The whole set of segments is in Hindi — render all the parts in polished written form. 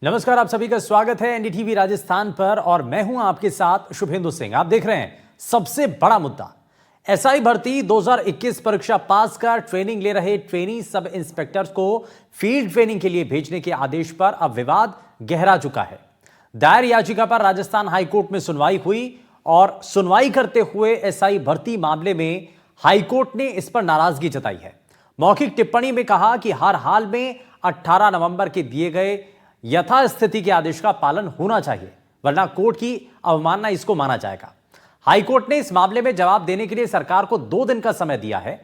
नमस्कार, आप सभी का स्वागत है एनडीटीवी राजस्थान पर और मैं हूं आपके साथ शुभेंदु सिंह। आप देख रहे हैं सबसे बड़ा मुद्दा। एसआई भर्ती 2021 परीक्षा पास कर ट्रेनिंग ले रहे ट्रेनी सब इंस्पेक्टर्स को फील्ड ट्रेनिंग के लिए भेजने के आदेश पर अब विवाद गहरा चुका है। दायर याचिका पर राजस्थान हाईकोर्ट में सुनवाई हुई और सुनवाई करते हुए एसआई भर्ती मामले में हाईकोर्ट ने इस पर नाराजगी जताई है। मौखिक टिप्पणी में कहा कि हर हाल में 18 नवंबर के दिए गए यथास्थिति के आदेश का पालन होना चाहिए, वरना कोर्ट की अवमानना इसको माना जाएगा। हाईकोर्ट ने इस मामले में जवाब देने के लिए सरकार को 2 दिन का समय दिया है।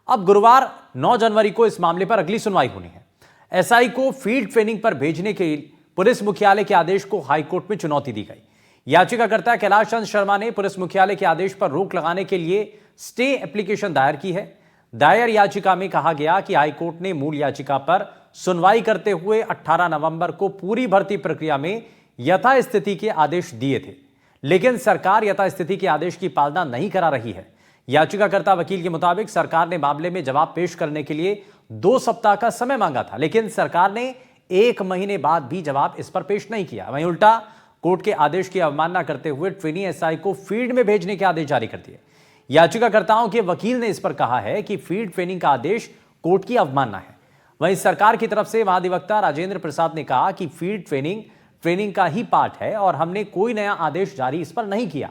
अब गुरुवार 9 जनवरी को इस मामले पर अगली सुनवाई होनी है। एसआई को फील्ड ट्रेनिंग पर भेजने के पुलिस मुख्यालय के आदेश को हाईकोर्ट में चुनौती दी गई। याचिकाकर्ता कैलाश चंद्र शर्मा ने पुलिस मुख्यालय के आदेश पर रोक लगाने के लिए स्टे एप्लीकेशन दायर की है। दायर याचिका में कहा गया कि हाईकोर्ट ने मूल याचिका पर सुनवाई करते हुए 18 नवंबर को पूरी भर्ती प्रक्रिया में यथास्थिति के आदेश दिए थे, लेकिन सरकार यथास्थिति के आदेश की पालना नहीं करा रही है। याचिकाकर्ता वकील के मुताबिक सरकार ने मामले में जवाब पेश करने के लिए 2 सप्ताह का समय मांगा था, लेकिन सरकार ने 1 महीने बाद भी जवाब इस पर पेश नहीं किया। वहीं उल्टा कोर्ट के आदेश की अवमानना करते हुए ट्रेनी एसआई को फील्ड में भेजने के आदेश जारी कर दिए। याचिकाकर्ताओं के वकील ने इस पर कहा है कि फील्ड ट्रेनिंग का आदेश कोर्ट की अवमानना है। वहीं सरकार की तरफ से महाधिवक्ता राजेंद्र प्रसाद ने कहा कि फील्ड ट्रेनिंग का ही पार्ट है और हमने कोई नया आदेश जारी इस पर नहीं किया।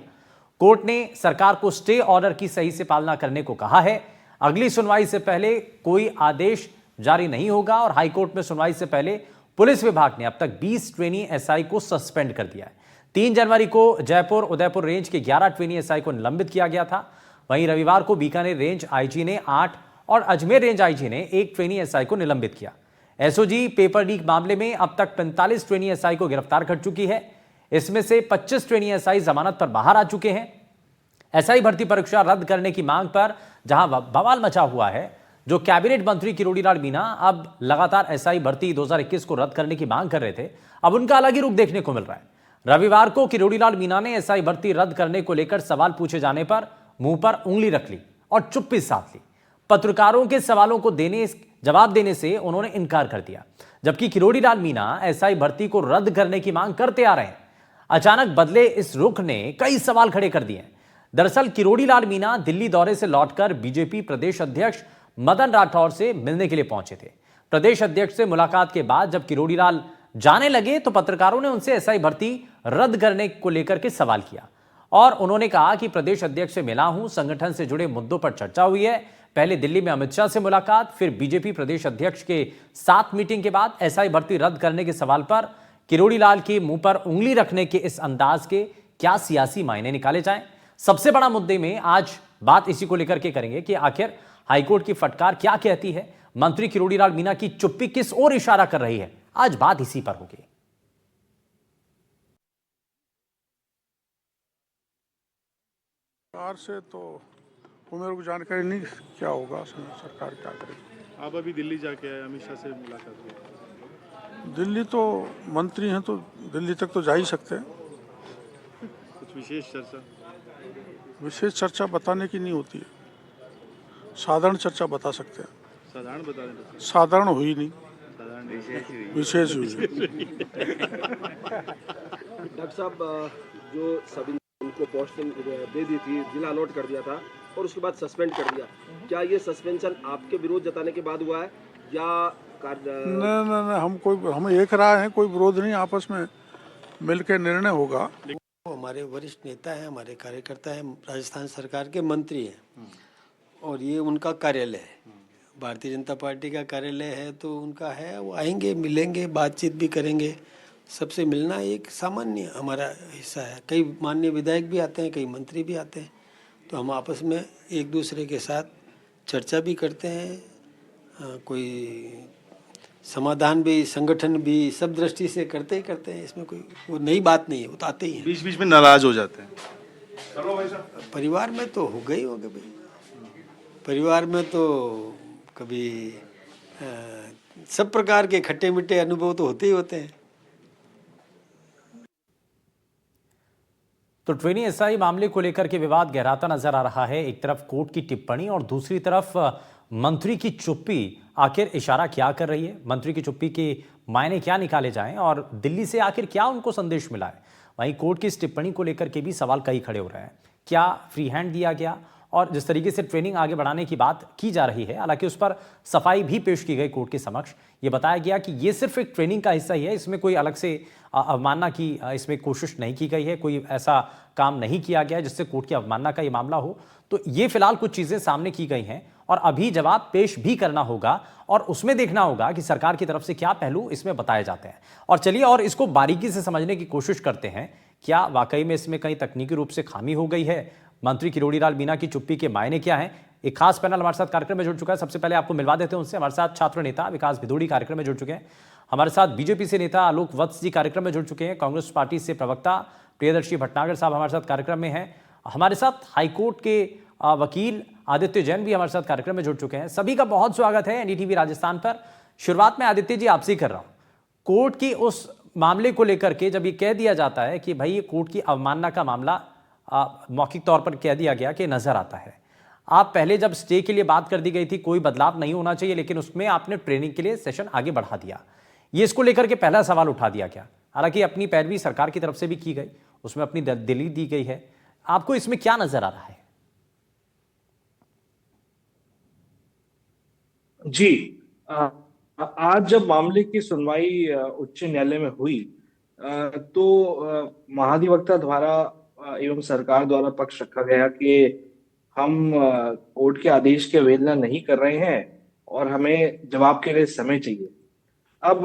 कोर्ट ने सरकार को स्टे ऑर्डर की सही से पालना करने को कहा है। अगली सुनवाई से पहले कोई आदेश जारी नहीं होगा और हाईकोर्ट में सुनवाई से पहले पुलिस विभाग ने अब तक 20 ट्रेनी एसआई को सस्पेंड कर दिया है। 3 जनवरी को जयपुर उदयपुर रेंज के 11 ट्रेनी एसआई को निलंबित किया गया था। वहीं रविवार को बीकानेर रेंज आईजी ने 8 और अजमेर रेंज आईजी ने 1 ट्रेनी एसआई को निलंबित किया। एसओजी पेपर लीक मामले में अब तक 45 ट्रेनी एसआई को गिरफ्तार कर चुकी है। इसमें से 25 ट्रेनी एसआई जमानत पर बाहर आ चुके हैं। एसआई भर्ती परीक्षा रद्द करने की मांग पर जहां बवाल मचा हुआ है, जो कैबिनेट मंत्री किरोड़ी लाल मीणा अब लगातार एसआई भर्ती 2021 को रद्द करने की मांग कर रहे थे, अब उनका अलग ही रुख देखने को मिल रहा है। रविवार को किरोड़ी लाल मीणा ने एसआई भर्ती रद्द करने को लेकर सवाल पूछे जाने पर मुंह पर उंगली रख ली और चुप्पी साध ली। पत्रकारों के सवालों को जवाब देने से उन्होंने इनकार कर दिया, जबकि किरोड़ी लाल मीणा एसआई भर्ती को रद्द करने की मांग करते आ रहे हैं। अचानक बदले इस रुख ने कई सवाल खड़े कर दिए। दरअसल किरोड़ी लाल मीणा दिल्ली दौरे से लौटकर बीजेपी प्रदेश अध्यक्ष मदन राठौर से मिलने के लिए पहुंचे थे। प्रदेश अध्यक्ष से मुलाकात के बाद जब किरोड़ी लाल जाने लगे तो पत्रकारों ने उनसे एसआई भर्ती रद्द करने को लेकर के सवाल किया और उन्होंने कहा कि प्रदेश अध्यक्ष से मिला हूं, संगठन से जुड़े मुद्दों पर चर्चा हुई है। पहले दिल्ली में अमित शाह से मुलाकात, फिर बीजेपी प्रदेश अध्यक्ष के साथ मीटिंग के बाद एसआई भर्ती रद्द करने के सवाल पर किरोड़ी लाल के मुंह पर उंगली रखने के इस अंदाज के क्या सियासी मायने निकाले जाएं। सबसे बड़ा मुद्दे में आज बात इसी को लेकर के करेंगे कि आखिर हाईकोर्ट की फटकार क्या कहती है, मंत्री किरोड़ी लाल मीणा की चुप्पी किस ओर इशारा कर रही है। आज बात इसी पर होगी। सरकार से तो वो मेरे को जानकारी नहीं क्या होगा, सरकार क्या करेगी। आप अभी दिल्ली जाके आए, अमित शाह से मुलाकात हुई। दिल्ली तो मंत्री हैं तो दिल्ली तक तो जा ही सकते हैं। कुछ विशेष चर्चा बताने की नहीं होती है, साधारण चर्चा बता सकते हैं। साधारण बता दें। साधारण हुई नहीं, साधारण विशेष हुई। डॉक्टर साहब, जो सभी उनको पोस्टिंग दे दी थी, जिला अलॉट कर दिया था और उसके बाद सस्पेंड कर दिया, क्या ये सस्पेंशन आपके विरोध जताने के बाद हुआ है या नहीं, हम एक राय है, कोई विरोध नहीं, आपस में मिलकर निर्णय होगा। हमारे वरिष्ठ नेता हैं, हमारे कार्यकर्ता हैं, राजस्थान सरकार के मंत्री हैं और ये उनका कार्यालय है, भारतीय जनता पार्टी का कार्यालय है, तो उनका है, वो आएंगे, मिलेंगे, बातचीत भी करेंगे। सबसे मिलना एक सामान्य हमारा हिस्सा है। कई माननीय विधायक भी आते हैं, कई मंत्री भी आते हैं, तो हम आपस में एक दूसरे के साथ चर्चा भी करते हैं, कोई समाधान भी, संगठन भी, सब दृष्टि से करते ही करते हैं। इसमें कोई वो नई बात नहीं है, वो तो आते ही हैं। बीच बीच में नाराज हो जाते हैं। परिवार में तो हो गई होगा भाई, परिवार में तो कभी सब प्रकार के खट्टे मीठे अनुभव तो होते ही होते हैं। तो ट्रेनी एसआई मामले को लेकर के विवाद गहराता नजर आ रहा है। एक तरफ कोर्ट की टिप्पणी और दूसरी तरफ मंत्री की चुप्पी आखिर इशारा क्या कर रही है, मंत्री की चुप्पी के मायने क्या निकाले जाएं और दिल्ली से आखिर क्या उनको संदेश मिला है। वहीं कोर्ट की इस टिप्पणी को लेकर के भी सवाल कई खड़े हो रहे हैं। क्या फ्री हैंड दिया गया? और जिस तरीके से ट्रेनिंग आगे बढ़ाने की बात की जा रही है, हालांकि उस पर सफाई भी पेश की गई कोर्ट के समक्ष। ये बताया गया कि ये सिर्फ एक ट्रेनिंग का हिस्सा ही है, इसमें कोई अलग से अवमानना की इसमें कोशिश नहीं की गई है, कोई ऐसा काम नहीं किया गया जिससे कोर्ट की अवमानना का ये मामला हो। तो ये फिलहाल कुछ चीजें सामने की गई हैं और अभी जवाब पेश भी करना होगा और उसमें देखना होगा कि सरकार की तरफ से क्या पहलू इसमें बताए जाते हैं। और चलिए और इसको बारीकी से समझने की कोशिश करते हैं, क्या वाकई में इसमें कहीं तकनीकी रूप से खामी हो गई है? मंत्री किरोड़ी लाल मीणा की चुप्पी के मायने क्या हैं? एक खास पैनल हमारे साथ कार्यक्रम में जुड़ चुका है। सबसे पहले आपको मिलवा देते हैं उनसे। हमारे साथ छात्र नेता विकास भिदोड़ी कार्यक्रम में जुड़ चुके हैं। हमारे साथ बीजेपी से नेता आलोक वत्स जी कार्यक्रम में जुड़ चुके हैं। कांग्रेस पार्टी से प्रवक्ता प्रियदर्शी भटनागर साहब हमारे साथ कार्यक्रम में हैं। हमारे साथ हाईकोर्ट के वकील आदित्य जैन भी हमारे साथ कार्यक्रम में जुड़ चुके हैं। सभी का बहुत स्वागत है एनडीटीवी राजस्थान पर। शुरुआत में आदित्य जी आपसे ही कर रहा हूं। कोर्ट की उस मामले को लेकर के जब ये कह दिया जाता है कि भाई ये कोर्ट की अवमानना का मामला मौखिक तौर पर कह दिया गया कि नजर आता है, आप पहले जब स्टे के लिए बात कर दी गई थी कोई बदलाव नहीं होना चाहिए, लेकिन उसमें आपने ट्रेनिंग के लिए सेशन आगे बढ़ा दिया। ये इसको लेकर के पहला सवाल उठा दिया गया। हालांकि अपनी पैरवी सरकार की तरफ से भी की गई, उसमें अपनी दलील दी गई है। आपको इसमें क्या नजर आ रहा है? जी, आज जब मामले की सुनवाई उच्च न्यायालय में हुई तो महाधिवक्ता द्वारा एवं सरकार द्वारा पक्ष रखा गया कि हम कोर्ट के आदेश की अवहेलना नहीं कर रहे हैं और हमें जवाब के लिए समय चाहिए। अब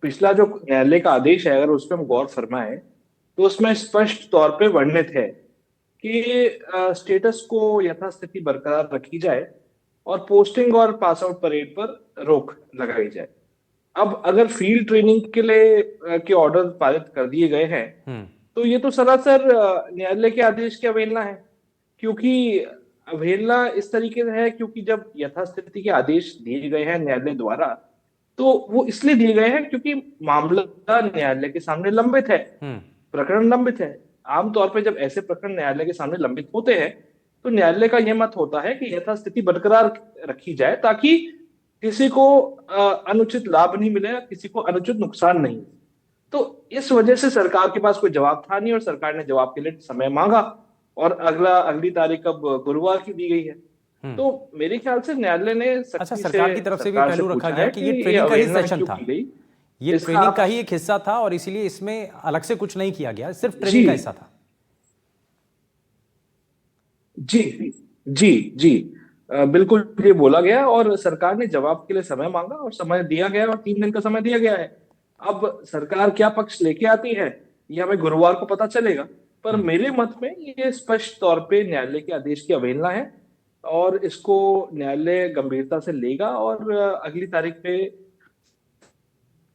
पिछला जो न्यायालय का आदेश है, अगर उस पर हम गौर फरमाएं तो उसमें स्पष्ट तौर पे वर्णित है कि स्टेटस को यथास्थिति बरकरार रखी जाए और पोस्टिंग और पास आउट परेड पर रोक लगाई जाए। अब अगर फील्ड ट्रेनिंग के लिए के ऑर्डर पारित कर दिए गए हैं तो ये तो सरासर न्यायालय के आदेश की अवहेलना है, क्योंकि अवहेलना इस तरीके से है क्योंकि जब यथास्थिति के आदेश दिए गए हैं न्यायालय द्वारा तो वो इसलिए दिए गए हैं क्योंकि मामला न्यायालय के सामने लंबित है, प्रकरण लंबित है। आमतौर पर जब ऐसे प्रकरण न्यायालय के सामने लंबित होते हैं तो न्यायालय का यह मत होता है कि यथास्थिति बरकरार रखी जाए ताकि किसी को अनुचित लाभ नहीं मिले, किसी को अनुचित नुकसान नहीं। तो इस वजह से सरकार के पास कोई जवाब था नहीं और सरकार ने जवाब के लिए समय मांगा और अगली तारीख अब गुरुवार की दी गई है। तो मेरे ख्याल से न्यायालय ने अच्छा, सरकार की तरफ से भी पहलू रखा गया कि ये ट्रेनिंग का ही सेशन था, ये ट्रेनिंग का ही एक हिस्सा था और इसीलिए इसमें अलग से कुछ नहीं किया गया, सिर्फ ट्रेनिंग का हिस्सा था। जी जी जी, बिल्कुल ये बोला गया और सरकार ने जवाब के लिए समय मांगा और समय दिया गया और 3 दिन का समय दिया गया है। अब सरकार क्या पक्ष लेके आती है ये हमें गुरुवार को पता चलेगा, पर मेरे मत में ये स्पष्ट तौर पे न्यायालय के आदेश की अवहेलना है और इसको न्यायालय गंभीरता से लेगा और अगली तारीख पे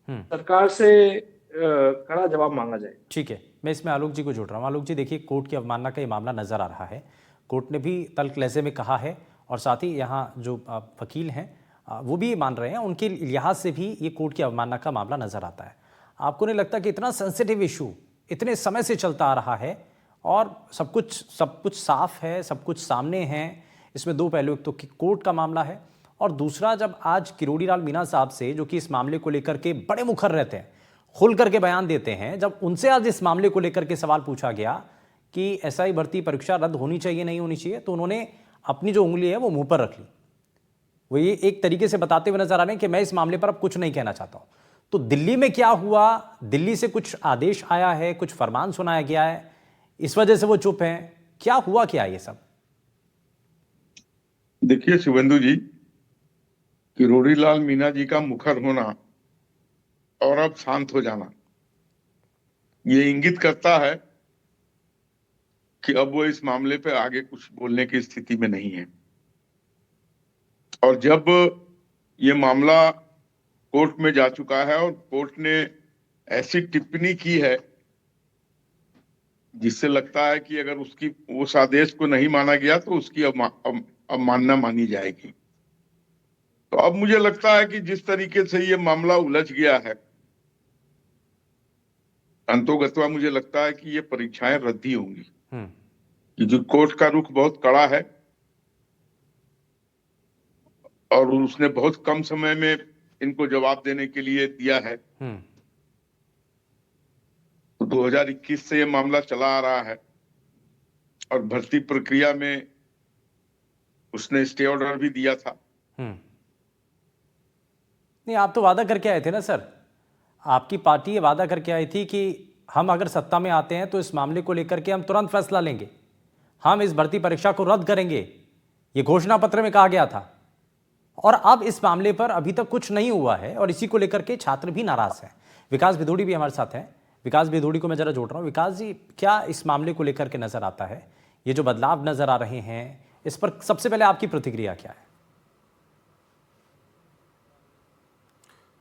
सरकार से कड़ा जवाब मांगा जाए। ठीक है, मैं इसमें आलोक जी को जोड़ रहा हूँ। आलोक जी देखिए, कोर्ट की अवमानना का ये मामला नजर आ रहा है। कोर्ट ने भी तल्ख लहजे में कहा है और साथ ही यहाँ जो वकील हैं वो भी मान रहे हैं, उनके लिहाज से भी ये कोर्ट की अवमानना का मामला नजर आता है। आपको नहीं लगता कि इतना सेंसिटिव इशू इतने समय से चलता आ रहा है और सब कुछ साफ है, सब कुछ सामने है, इसमें दो पहलू, एक तो कोर्ट का मामला है और दूसरा जब आज किरोड़ी लाल मीणा साहब से, जो कि इस मामले को लेकर के बड़े मुखर रहते हैं, खुल करके बयान देते हैं, जब उनसे आज इस मामले को लेकर के सवाल पूछा गया कि एसआई भर्ती परीक्षा रद्द होनी चाहिए नहीं होनी चाहिए, तो उन्होंने अपनी जो उंगली है वो मुंह पर रख ली। वो ये एक तरीके से बताते हुए नजर आ रहे हैं कि मैं इस मामले पर अब कुछ नहीं कहना चाहता हूं। तो दिल्ली में क्या हुआ? दिल्ली से कुछ आदेश आया है, कुछ फरमान सुनाया गया है, इस वजह से वो चुप हैं? क्या हुआ, क्या ये सब? देखिए शुभेंदु जी, किरोड़ी लाल मीणा जी का मुखर होना और अब शांत हो जाना ये इंगित करता है कि अब वो इस मामले पे आगे कुछ बोलने की स्थिति में नहीं है। और जब ये मामला कोर्ट में जा चुका है और कोर्ट ने ऐसी टिप्पणी की है जिससे लगता है कि अगर उसकी उस आदेश को नहीं माना गया तो उसकी अवमानना मानी जाएगी, तो अब मुझे लगता है कि जिस तरीके से ये मामला उलझ गया है, अंतोगत्वा मुझे लगता है कि ये परीक्षाएं रद्द ही होंगी। कि जो कोर्ट का रुख बहुत कड़ा है और उसने बहुत कम समय में इनको जवाब देने के लिए दिया है। तो 2021 से ये मामला चला आ रहा है और भर्ती प्रक्रिया में उसने स्टे ऑर्डर भी दिया था। नहीं, आप तो वादा करके आए थे ना सर, आपकी पार्टी ये वादा करके आई थी कि हम अगर सत्ता में आते हैं तो इस मामले को लेकर के हम तुरंत फैसला लेंगे, हम इस भर्ती परीक्षा को रद्द करेंगे, ये घोषणा पत्र में कहा गया था। और अब इस मामले पर अभी तक कुछ नहीं हुआ है और इसी को लेकर के छात्र भी नाराज हैं। विकास भिदोड़ी भी हमारे साथ हैं। विकास भिदोड़ी को मैं जरा जोड़ रहा हूं। विकास जी, क्या इस मामले को लेकर के नजर आता है, ये जो बदलाव नजर आ रहे हैं, इस पर सबसे पहले आपकी प्रतिक्रिया क्या है?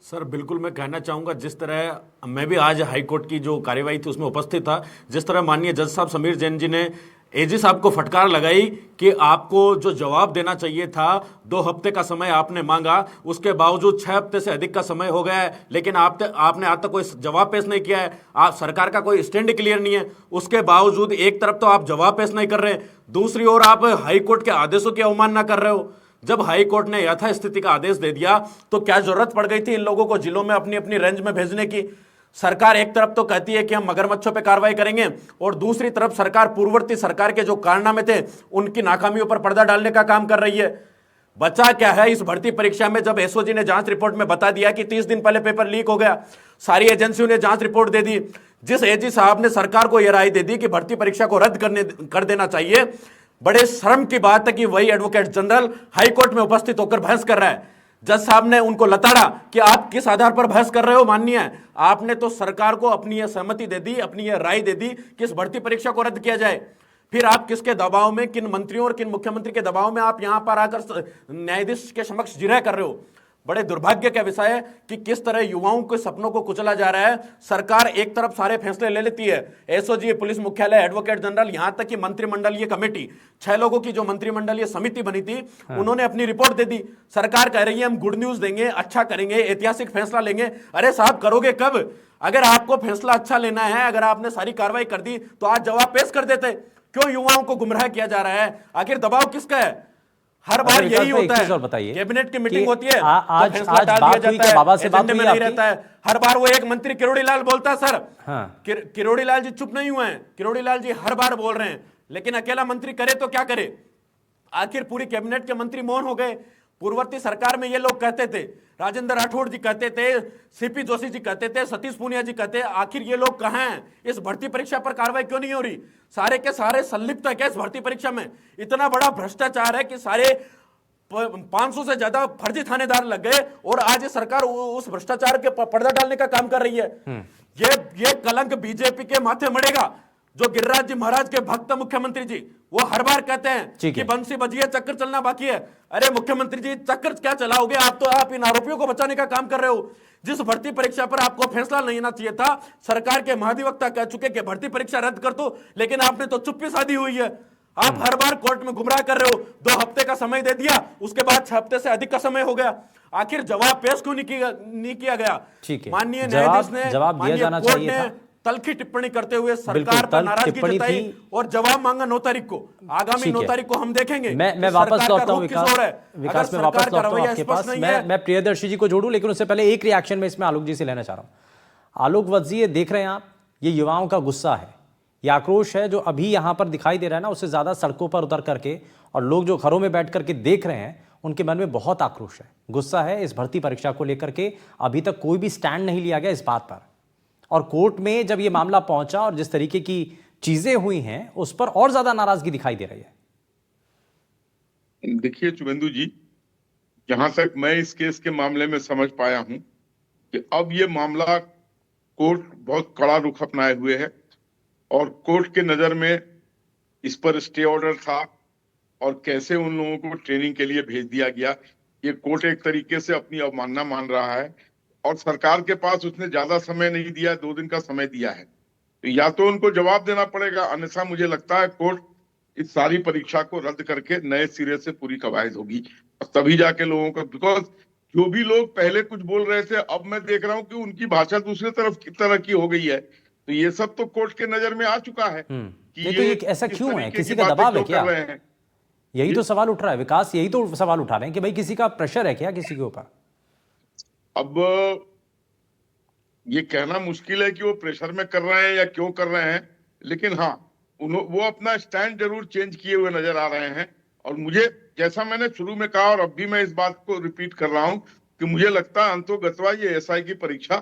सर बिल्कुल, मैं कहना चाहूँगा, जिस तरह मैं भी आज हाईकोर्ट की जो कार्यवाही थी उसमें उपस्थित था, जिस तरह माननीय जज साहब समीर जैन जी ने एजी साहब को फटकार लगाई कि आपको जो जवाब देना चाहिए था, 2 हफ्ते का समय आपने मांगा, उसके बावजूद 6 हफ्ते से अधिक का समय हो गया है, लेकिन आपने आज तक कोई जवाब पेश नहीं किया है। आप सरकार का कोई स्टैंड क्लियर नहीं है। उसके बावजूद एक तरफ तो आप जवाब पेश नहीं कर रहे, दूसरी ओर आप हाईकोर्ट के आदेशों की अवमानना कर रहे हो। जब हाईकोर्ट ने यथास्थिति का आदेश दे दिया तो क्या जरूरत पड़ गई थी इन लोगों को जिलों में अपनी अपनी रेंज में भेजने की? सरकार एक तरफ तो कहती है कि हम मगरमच्छों पे कार्रवाई करेंगे और दूसरी तरफ सरकार पूर्ववर्ती सरकार के जो कारनामे थे उनकी नाकामियों पर पर्दा डालने का काम कर रही है। बचा क्या है इस भर्ती परीक्षा में, जब एसओजी ने जांच रिपोर्ट में बता दिया कि 30 दिन पहले पेपर लीक हो गया, सारी एजेंसियों ने जांच रिपोर्ट दे दी, जिस एजी साहब ने सरकार को यह राय दे दी कि भर्ती परीक्षा को रद्द कर देना चाहिए। बड़े शर्म की बात है कि वही एडवोकेट जनरल हाईकोर्ट में उपस्थित होकर बहस कर रहा है। जज साहब ने उनको लताड़ा कि आप किस आधार पर बहस कर रहे हो माननीय? आपने तो सरकार को अपनी यह सहमति दे दी, अपनी यह राय दे दी कि इस भर्ती परीक्षा को रद्द किया जाए। फिर आप किसके दबाव में, किन मंत्रियों और किन मुख्यमंत्री के दबाव में आप यहां पर आकर न्यायाधीश के समक्ष जिरह कर रहे हो? बड़े दुर्भाग्य का विषय है कि किस तरह युवाओं के सपनों को कुचला जा रहा है। सरकार एक तरफ सारे फैसले ले लेती है, एसओजी, पुलिस मुख्यालय, एडवोकेट जनरल, यहां तक कि मंत्रिमंडलीय कमेटी, 6 लोगों की जो मंत्रिमंडलीय समिति बनी थी, उन्होंने अपनी रिपोर्ट दे दी। सरकार कह रही है हम गुड न्यूज देंगे, अच्छा करेंगे, ऐतिहासिक फैसला लेंगे। अरे साहब, करोगे कब? अगर आपको फैसला अच्छा लेना है, अगर आपने सारी कार्रवाई कर दी तो आज जवाब पेश कर देते। क्यों युवाओं को गुमराह किया जा रहा है? आखिर दबाव किसका है? हर बार यही होता है, कैबिनेट की मीटिंग होती है, आज बात हुई कि बाबा से बात हुई नहीं रहता है। हर बार वो एक मंत्री किरोड़ी लाल बोलता है सर। हाँ। किरोड़ी लाल जी चुप नहीं हुए हैं, किरोड़ी लाल जी हर बार बोल रहे हैं, लेकिन अकेला मंत्री करे तो क्या करे? आखिर पूरी कैबिनेट के मंत्री मौन हो गए। पूर्ववर्ती सरकार में ये लोग कहते थे, राजेंद्र राठौड़ जी कहते थे, सीपी जोशी जी कहते थे, सतीश पूनिया जी कहते, आखिर ये लोग कहां हैं? इस भर्ती परीक्षा पर कार्रवाई क्यों नहीं हो रही? सारे के सारे संलिप्त है क्या इस भर्ती परीक्षा में? इतना बड़ा भ्रष्टाचार है कि सारे 500 से ज्यादा फर्जी थानेदार लग गए और आज ये सरकार उस भ्रष्टाचार के पर्दा डालने का काम कर रही है। ये कलंक बीजेपी के माथे मड़ेगा। जो गिरिराज जी महाराज के भक्त मुख्यमंत्री जी, वो हर बार कहते हैं कि बंसी बजी है, चक्कर चलना बाकी है। अरे मुख्यमंत्री जी, चक्कर क्या चलाओगे? आप इन आरोपियों को बचाने का काम कर रहे हो। जिस भर्ती परीक्षा पर आपको फैसला नहीं लेना चाहिए था, सरकार के महाधिवक्ता कह चुके कि भर्ती परीक्षा रद्द कर दो, लेकिन आपने तो चुप्पी साधी हुई है। आप हर बार कोर्ट में गुमराह कर रहे हो। 2 हफ्ते का समय दे दिया, उसके बाद 6 हफ्ते से अधिक का समय हो गया। आखिर जवाब पेश क्यों नहीं किया गया? ठीक है, माननीय न्यायाधीश ने, जवाब दिया जाना चाहिए था। तलखी टिप्पणी करते हुए सरकार पर नाराजगी जताई और जवाब मांगा 9 तारीख को। आगामी 9 तारीख को हम देखेंगे। मैं वापस लौटता हूं विकास में वापस लौटता हूं आपके पास। मैं प्रियदर्शी जी को जोड़ूं, लेकिन उससे पहले एक रिएक्शन में इसमें आलोक जी से लेना चाह रहा हूं। आलोक वत्स जी, ये देख रहे हैं आप, ये युवाओं का गुस्सा है, ये आक्रोश है जो अभी यहां पर दिखाई दे रहा है ना, उससे ज्यादा सड़कों पर उतर करके और लोग जो घरों में बैठ करके देख रहे हैं, उनके मन में बहुत आक्रोश है, गुस्सा है इस भर्ती परीक्षा को लेकर के। अभी तक कोई भी स्टैंड नहीं लिया गया इस बात पर, और कोर्ट में जब ये मामला पहुंचा और जिस तरीके की चीजें हुई हैं, उस पर और ज्यादा नाराजगी दिखाई दे रही है। देखिए शुभेंदु जी, जहां तक मैं इस केस के मामले में समझ पाया हूं कि अब ये मामला कोर्ट बहुत कड़ा रुख अपनाए हुए है और कोर्ट के नजर में इस पर स्टे ऑर्डर था और कैसे उन लोगों को ट्रेनिंग के लिए भेज दिया गया, ये कोर्ट एक तरीके से अपनी अवमानना मान रहा है। और सरकार के पास उसने ज्यादा समय नहीं दिया, 2 दिन का समय दिया है, तो या तो उनको जवाब देना पड़ेगा, अन्यथा मुझे लगता है कोर्ट इस सारी परीक्षा को रद्द करके नए सिरे से पूरी कवायद होगी और तभी जाके लोगों को, बिकॉज जो भी लोग पहले कुछ बोल रहे थे, अब मैं देख रहा हूं कि उनकी भाषा दूसरी तरफ की तरह की हो गई है। तो ये सब तो कोर्ट के नजर में आ चुका है नहीं तो ये ऐसा किस क्यों है? तरीके किसी की का बातें दबाव है क्यों क्या? कर रहे हैं? यही तो सवाल उठ रहा है विकास, यही तो सवाल उठा रहे हैं कि भाई किसी का प्रेशर है क्या किसी के ऊपर? अब ये कहना मुश्किल है कि वो प्रेशर में कर रहे हैं या क्यों कर रहे हैं, लेकिन हाँ, वो अपना स्टैंड जरूर चेंज किए हुए नजर आ रहे हैं। और मुझे, जैसा मैंने शुरू में कहा और अब भी मैं इस बात को रिपीट कर रहा हूं, कि मुझे लगता है अंतोगत्वा ये एसआई की परीक्षा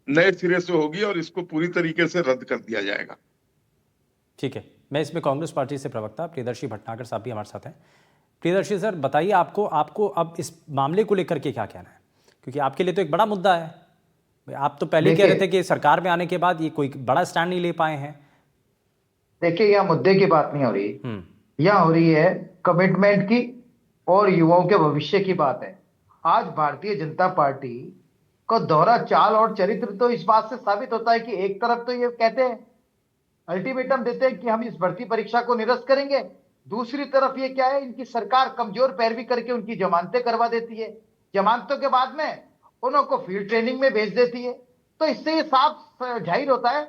नए सिरे से होगी और इसको पूरी तरीके से रद्द कर दिया जाएगा। ठीक है, मैं इसमें कांग्रेस पार्टी से प्रवक्ता प्रियदर्शी भटनागर साहब भी हमारे साथ हैं। प्रियदर्शी सर, बताइए आपको आपको अब इस मामले को लेकर के क्या कहना है, क्योंकि आपके लिए तो एक बड़ा मुद्दा है। आप तो पहले ही कह रहे थे कि सरकार में आने के बाद ये कोई बड़ा स्टैंड नहीं ले पाए हैं। देखिए, यहाँ मुद्दे की बात नहीं हो रही, यहाँ हो रही है कमिटमेंट की और युवाओं के भविष्य की बात है। आज भारतीय जनता पार्टी को दोहरा चाल और चरित्र तो इस बात से साबित होता है कि एक तरफ तो ये कहते हैं, अल्टीमेटम देते हैं कि हम इस भर्ती परीक्षा को निरस्त करेंगे, दूसरी तरफ ये क्या है, इनकी सरकार कमजोर पैरवी करके उनकी जमानतें करवा देती है, जमानतों के बाद में उनको फील्ड ट्रेनिंग में भेज देती है। तो इससे ये साफ जाहिर होता है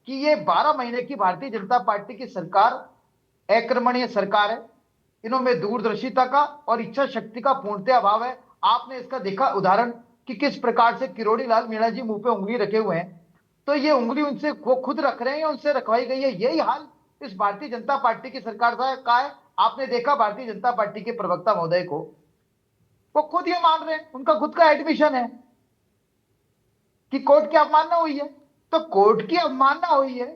कि ये 12 महीने की भारतीय जनता पार्टी की सरकार अक्रमणीय सरकार है। इनमें दूरदर्शिता का और इच्छा शक्ति का पूर्णतः अभाव है। आपने इसका देखा उदाहरण कि किस प्रकार से किरोड़ी लाल मीणा जी मुंह पे उंगली रखे हुए हैं, तो ये उंगली उनसे खुद रख रहे हैं या उनसे रखवाई गई है। यही हाल इस भारतीय जनता पार्टी की सरकार का है। आपने देखा भारतीय जनता पार्टी के प्रवक्ता महोदय को, वो खुद ये मान रहे हैं, उनका खुद का एडमिशन है कि कोर्ट की अवमानना हुई है। तो कोर्ट की अवमानना हुई है,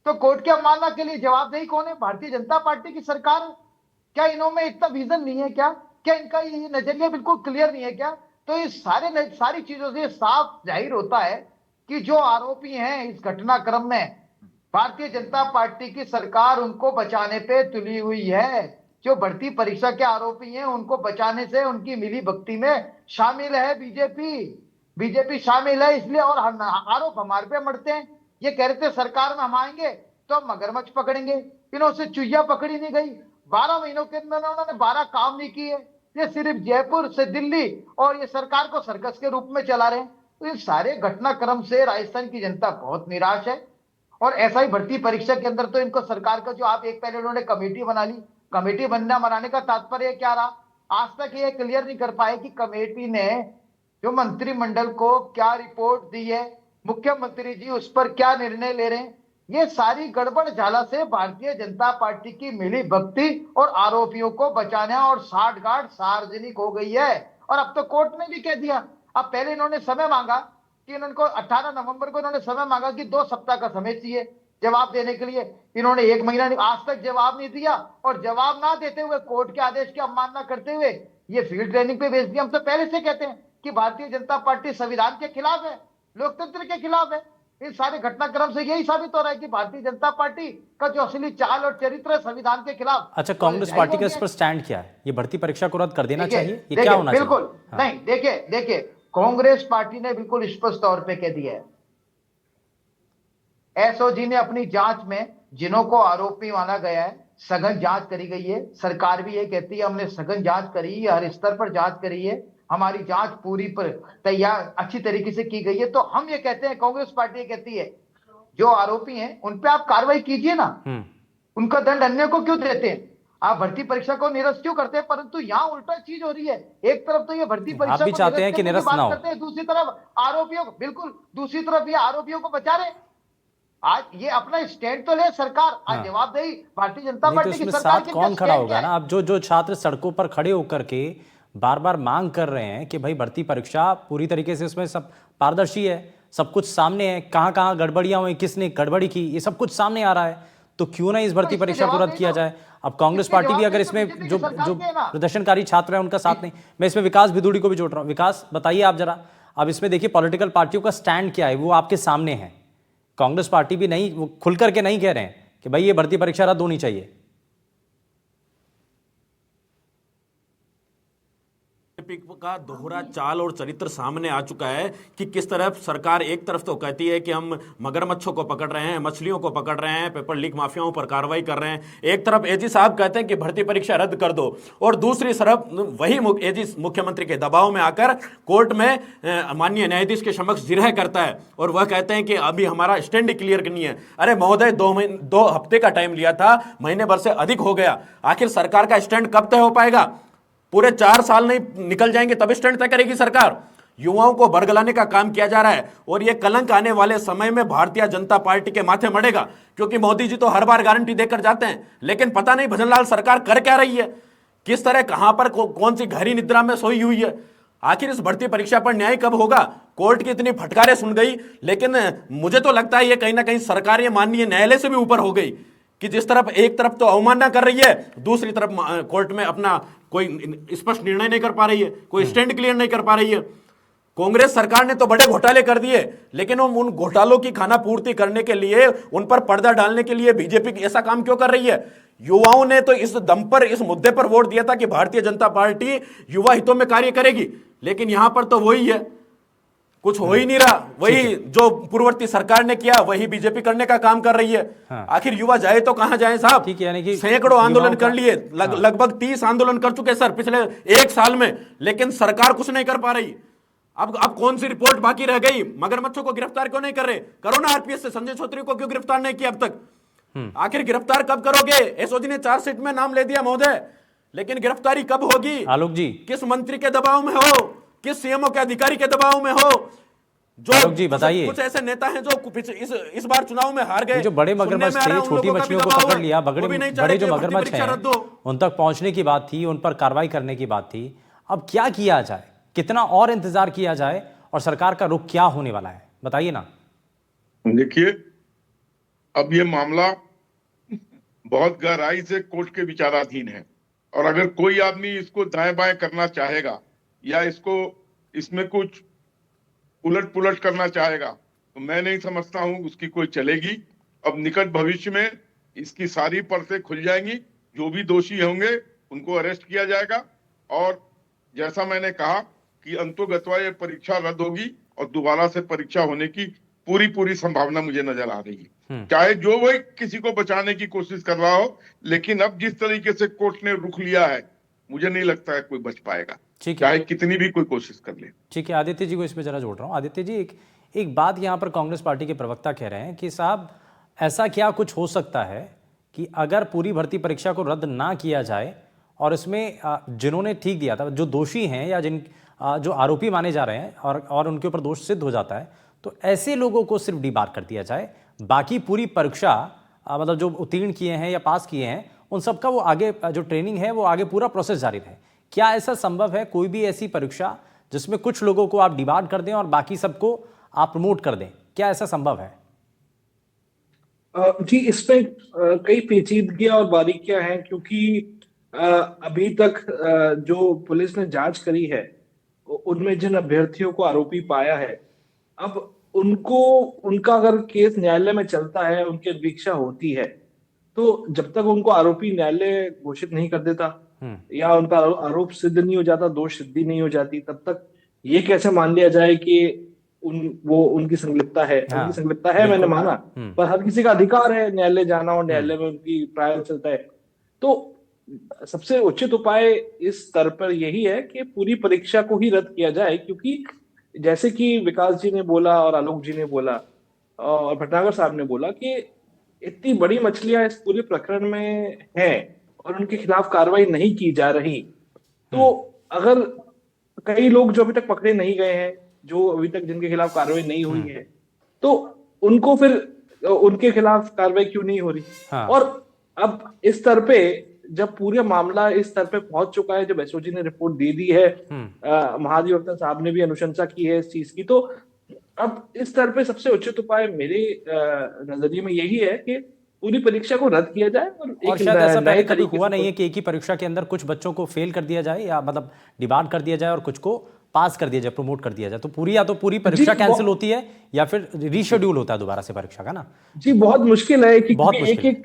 तो कोर्ट की अवमानना के लिए जवाबदेही कौन है? भारतीय जनता पार्टी की सरकार है। क्या इनमें इतना विजन नहीं है क्या? क्या इनका ये नजरिया बिल्कुल क्लियर नहीं है क्या? तो इस सारी चीजों से साफ जाहिर होता है कि जो आरोपी हैं इस घटनाक्रम में, भारतीय जनता पार्टी की सरकार उनको बचाने पे तुली हुई है। जो भर्ती परीक्षा के आरोपी हैं उनको बचाने से उनकी मिली भक्ति में शामिल है बीजेपी शामिल है। इसलिए और आरोप हमारे पे मढ़ते हैं। ये कह रहे थे सरकार में हम आएंगे तो हम मगरमच्छ पकड़ेंगे, इन्होंने चुहिया पकड़ी नहीं गई। 12 महीनों के अंदर उन्होंने 12 काम नहीं किए। ये सिर्फ जयपुर से दिल्ली और ये सरकार को सर्कस के रूप में चला रहे हैं। तो इन सारे घटनाक्रम से राजस्थान की जनता बहुत निराश है। और ऐसा ही भर्ती परीक्षा के अंदर तो इनको सरकार का जो आप एक पहले उन्होंने कमेटी बना ली, कमेटी बनाने का तात्पर्य क्या रहा? आज तक ये क्लियर नहीं कर पाए कि कमेटी ने जो मंत्रिमंडल को क्या रिपोर्ट दी है, मुख्यमंत्री जी उस पर क्या निर्णय ले रहे हैं। ये सारी गड़बड़ झाला से भारतीय जनता पार्टी की मिली भक्ति और आरोपियों को बचाना और साठगांठ सार्वजनिक हो गई है। और अब तो कोर्ट ने भी कह दिया, अब पहले इन्होंने समय मांगा कि इनको 18 नवंबर को इन्होंने समय मांगा कि 2 सप्ताह का समय चाहिए जवाब देने के लिए। इन्होंने 1 महीना आज तक जवाब नहीं दिया और जवाब ना देते हुए कोर्ट के आदेश की अवमानना करते हुए ये फील्ड ट्रेनिंग पे भेज दिया। हम तो पहले से कहते हैं कि भारतीय जनता पार्टी संविधान के खिलाफ है, लोकतंत्र के खिलाफ है। इन सारे घटनाक्रम से यही साबित हो रहा है कि भारतीय जनता पार्टी का जो असली चाल और चरित्र है संविधान के खिलाफ। अच्छा, कांग्रेस पार्टी का इस पर स्टैंड क्या है? ये भर्ती परीक्षा को रद्द कर देना चाहिए, ये क्या होना बिल्कुल चाहिए? हाँ। नहीं, देखिए कांग्रेस पार्टी ने बिल्कुल स्पष्ट तौर पे कह दिया है, एसओजी ने अपनी जांच में जिन्हों को आरोपी माना गया है सघन जांच करी गई है। सरकार भी ये कहती है हमने सघन जांच करी है, हर स्तर पर जांच करी है, हमारी जांच पूरी पर तैयार अच्छी तरीके से की गई है। तो हम ये कहते हैं, कांग्रेस पार्टी ये कहती है जो आरोपी हैं उन पे आप कार्रवाई कीजिए ना, उनका दंड अन्य को क्यों देते हैं? आप भर्ती परीक्षा को निरस्त क्यों करते हैं? परंतु यहाँ उल्टा चीज हो रही है। एक तरफ तो ये भर्ती परीक्षा आप भी चाहते हैं कि निरस्त ना हो, करते हैं, दूसरी तरफ आरोपियों को, बिल्कुल दूसरी तरफ ये आरोपियों को बचा रहे। आज ये अपना स्टैंड तो ले सरकार, आज जवाबदेही भारतीय जनता पार्टी की सरकार साथ कौन खड़ा होगा ना? अब जो छात्र सड़कों पर खड़े होकर के बार बार मांग कर रहे हैं कि भाई भर्ती परीक्षा पूरी तरीके से उसमें सब पारदर्शी है, सब कुछ सामने है, कहां कहां गड़बड़ियां हुई, किसने गड़बड़ी की, ये सब कुछ सामने आ रहा है, तो क्यों ना इस भर्ती परीक्षा को रद्द किया जाए? अब कांग्रेस पार्टी भी अगर इसमें जो प्रदर्शनकारी छात्र हैं उनका साथ नहीं, मैं इसमें विकास भिदुड़ी को भी जोड़ रहा हूं। विकास, बताइए आप जरा, अब इसमें देखिए पॉलिटिकल पार्टियों का स्टैंड क्या है, वो आपके सामने है। कांग्रेस पार्टी भी नहीं, वो खुल करके नहीं कह रहे हैं कि भाई ये भर्ती परीक्षा रद्द होनी चाहिए। बीजेपी का दोहरा चाल और चरित्र सामने आ चुका है कि किस तरह सरकार एक तरफ तो कहती है कि हम मगरमच्छों को पकड़ रहे हैं, मछलियों को पकड़ रहे हैं, पेपर लीक माफियाओं पर कार्रवाई कर रहे हैं, एक तरफ एजी साहब कहते हैं कि भर्ती परीक्षा रद्द कर दो, और दूसरी तरफ वही एजी मुख्यमंत्री के दबाव में आकर कोर्ट में माननीय न्यायाधीश के समक्ष जिरह करता है और वह कहते हैं कि अभी हमारा स्टैंड क्लियर नहीं है। अरे महोदय, 2 हफ्ते का टाइम लिया था, महीने भर से अधिक हो गया। आखिर सरकार का स्टैंड कब तय हो पाएगा? पूरे 4 साल नहीं निकल जाएंगे तब स्टैंड तय करेगी सरकार। युवाओं को बरगलाने का काम किया जा रहा है और यह कलंक आने वाले समय में भारतीय जनता पार्टी के माथे मढ़ेगा, क्योंकि मोदी जी तो हर बार गारंटी देकर जाते हैं, लेकिन पता नहीं भजनलाल सरकार कर क्या रही है, किस तरह, कहां पर कौन सी गहरी निद्रा में सोई हुई है। आखिर इस भर्ती परीक्षा पर न्याय कब होगा? कोर्ट की इतनी फटकारें सुन गई, लेकिन मुझे तो लगता है ये कहीं ना कहीं सरकार ये माननीय न्यायालय से भी ऊपर हो गई कि जिस तरफ एक तरफ तो अवमानना कर रही है, दूसरी तरफ कोर्ट में अपना कोई स्पष्ट निर्णय नहीं कर पा रही है, कोई स्टैंड क्लियर नहीं कर पा रही है। कांग्रेस सरकार ने तो बड़े घोटाले कर दिए, लेकिन उन घोटालों की खाना पूर्ति करने के लिए, उन पर पर्दा डालने के लिए बीजेपी ऐसा काम क्यों कर रही है? युवाओं ने तो इस दम पर, इस मुद्दे पर वोट दिया था कि भारतीय जनता पार्टी युवा हितों में कार्य करेगी, लेकिन यहां पर तो वही है, कुछ हो ही नहीं रहा। वही जो पूर्ववर्ती सरकार ने किया वही बीजेपी करने का काम कर रही है। हाँ। आखिर युवा जाए तो कहां जाए साहब? ठीक है, यानी कि सैकड़ों आंदोलन कर लिए, हाँ। लगभग 30 आंदोलन कर चुके सर पिछले 1 साल में, लेकिन सरकार कुछ नहीं कर पा रही। अब कौन सी रिपोर्ट बाकी रह गई? मगरमच्छों को गिरफ्तार क्यों नहीं कर रहे? करो ना आरपीएस से। संजय चौधरी को क्यों गिरफ्तार नहीं किया अब तक? आखिर गिरफ्तार कब करोगे? एसओजी ने चार्जशीट में नाम ले दिया महोदय, लेकिन गिरफ्तारी कब होगी? आलोक जी, किस मंत्री के दबाव में हो, किस सीएमओ के अधिकारी के दबाव में हो? जो आलोक जी बताइए, कुछ ऐसे नेता हैं जो इस बार चुनाव में हार गए, जो बड़े मगरमच्छ थे, छोटी मछलियों को पकड़ लिया, बड़े जो मगरमच्छ हैं उन तक पहुंचने की बात थी, उन पर कार्रवाई करने की बात थी। अब क्या किया जाए, कितना और इंतजार किया जाए और सरकार का रुख क्या होने वाला है, बताइए ना। देखिए, अब ये मामला बहुत गहराई से कोर्ट के विचाराधीन है, और अगर कोई आदमी इसको दाएं बाएं करना चाहेगा या इसमें कुछ उलट पुलट करना चाहेगा तो मैं नहीं समझता हूं उसकी कोई चलेगी। अब निकट भविष्य में इसकी सारी परतें खुल जाएंगी, जो भी दोषी होंगे उनको अरेस्ट किया जाएगा, और जैसा मैंने कहा कि अंतोगत्वा ये परीक्षा रद्द होगी और दोबारा से परीक्षा होने की पूरी संभावना मुझे नजर आ रही है, चाहे जो वही किसी को बचाने की कोशिश कर रहा हो, लेकिन अब जिस तरीके से कोर्ट ने रुख लिया है मुझे नहीं लगता है कोई बच पाएगा, चाहे कितनी भी कोई कोशिश कर ले। ठीक है, आदित्य जी को इसमें जरा जोड़ रहा हूं। आदित्य जी, एक बात यहाँ पर कांग्रेस पार्टी के प्रवक्ता कह रहे हैं कि साहब ऐसा क्या कुछ हो सकता है कि अगर पूरी भर्ती परीक्षा को रद्द ना किया जाए और इसमें जिन्होंने ठीक दिया था, जो दोषी हैं या जो आरोपी माने जा रहे हैं और उनके ऊपर दोष सिद्ध हो जाता है, तो ऐसे लोगों को सिर्फ डिबार कर दिया जाए, बाकी पूरी परीक्षा मतलब जो उत्तीर्ण किए हैं या पास किए हैं उन सबका वो आगे जो ट्रेनिंग है वो आगे पूरा प्रोसेस जारी रहे। क्या ऐसा संभव है, कोई भी ऐसी परीक्षा जिसमें कुछ लोगों को आप डिबार कर दें और बाकी सबको आप प्रमोट कर दें, क्या ऐसा संभव है? जी, इसमें कई पेचीदगियां और बारीकियां हैं, क्योंकि अभी तक जो पुलिस ने जांच करी है उनमें जिन अभ्यर्थियों को आरोपी पाया है, अब उनका अगर केस न्यायालय में चलता है, उनकी अभिक्षा होती है, तो जब तक उनको आरोपी न्यायालय घोषित नहीं कर देता या उनका आरोप सिद्ध नहीं हो जाता, दोष सिद्धि नहीं हो जाती, तब तक ये कैसे मान लिया जाए कि उनकी संलिप्तता है। उनकी संलिप्तता है, मैंने माना, पर हर किसी का अधिकार है न्यायालय जाना और न्यायालय में उनकी ट्रायल चलता है। तो सबसे उचित उपाय इस स्तर पर यही है कि पूरी परीक्षा को ही रद्द किया जाए, क्योंकि जैसे कि विकास जी ने बोला और आलोक जी ने बोला और भटनागर साहब ने बोला कि इतनी बड़ी मछलियां इस पूरे प्रकरण में हैं और उनके खिलाफ कार्रवाई नहीं की जा रही, तो अगर कई लोग जो अभी तक पकड़े नहीं गए हैं, जो अभी तक जिनके खिलाफ कार्रवाई नहीं हुई है, तो उनको फिर उनके खिलाफ कार्रवाई क्यों नहीं हो रही? और अब इस स्तर पे जब पूरा मामला इस स्तर पे पहुंच चुका है, जब एसओजी ने रिपोर्ट दे दी है, महाधिवक्ता साहब ने भी अनुशंसा की है इस चीज की, तो अब इस स्तर पे सबसे उचित उपाय मेरे नजरिए में यही है कि पूरी परीक्षा को रद्द किया जाए। और शायद ऐसा पहले कभी हुआ नहीं है कि एक ही परीक्षा के अंदर कुछ बच्चों को फेल कर दिया जाए या मतलब डिबार कर दिया जाए और कुछ को पास कर दिया जाए, प्रमोट कर दिया जाए, तो पूरी या तो पूरी परीक्षा कैंसिल होती है या फिर रीशेड्यूल होता है दोबारा से परीक्षा का ना। जी बहुत मुश्किल है कि बहुत एक मुश्किल एक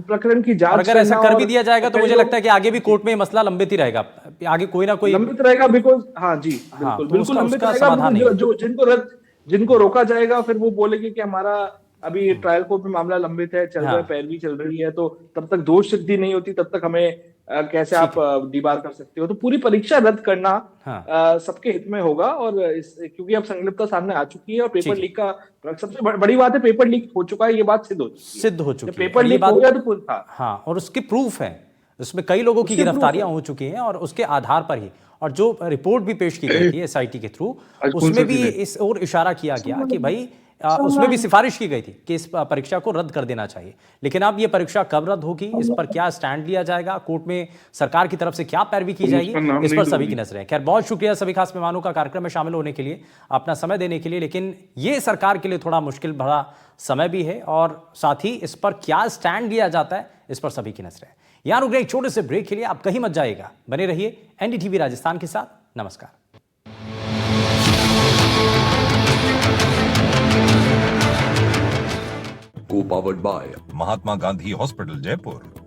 प्रकरण की और जांच अगर ऐसा करना कर भी और दिया जाएगा तो कई मुझे लोग लगता है कि आगे भी कोर्ट में ये मसला लंबित ही रहेगा, आगे कोई ना कोई लंबित रहेगा, बिकॉज हाँ जी बिल्कुल तो बिल्कुल उसका- लंबित उसका रहेगा, समाधान बिल्कुल, नहीं जिनको रोका जाएगा फिर वो बोलेंगे कि हमारा अभी ट्रायल कोर्ट में मामला लंबित है, चल रहा है, हाँ। पैरवी चल रही है, तो तब तक दोष सिद्धि नहीं होती, तब तक हमें कैसे आप डीबार कर सकते हो। तो पूरी परीक्षा रद्द करना हाँ। सबके हित में होगा, और क्योंकि अब संलिप्तता सामने आ चुकी है और ठीक पेपर है। लीक का सबसे बड़ी बात है, पेपर लीक हो चुका है, ये बात सिद्ध हो चुकी है। सिद्ध हो जब चुकी है पेपर और ये लीक हो बात गया तो हाँ हाँ, और उसकी प्रूफ है, उसमें कई लोगों की उसके proof गिरफ्तारियां है। हो चुकी हैं और उसके आधार पर ही, और जो रिपोर्ट भी पेश की गई थी एसआईटी के थ्रू, आज कौन उसमें सा भी दिन है? इस ओर इशारा किया गया कि भाई उसमें भी सिफारिश की गई थी कि इस परीक्षा को रद्द कर देना चाहिए। लेकिन अब ये परीक्षा कब रद्द होगी, इस पर क्या स्टैंड लिया जाएगा, कोर्ट में सरकार की तरफ से क्या पैरवी की जाएगी, उसका नाम इस पर नहीं सभी की लोगी। नजरें हैं। खैर, बहुत शुक्रिया सभी खास मेहमानों का कार्यक्रम में शामिल होने के लिए, अपना समय देने के लिए। लेकिन ये सरकार के लिए थोड़ा मुश्किल भरा समय भी है और साथ ही इस पर क्या स्टैंड लिया जाता है, इस पर सभी की नजरें हैं। यहां रुक रहे एक छोटे से ब्रेक के लिए, आप कहीं मत जाइएगा, बने रहिए एनडीटीवी राजस्थान के साथ। नमस्कार। Co-powered by Mahatma Gandhi Hospital, Jaipur.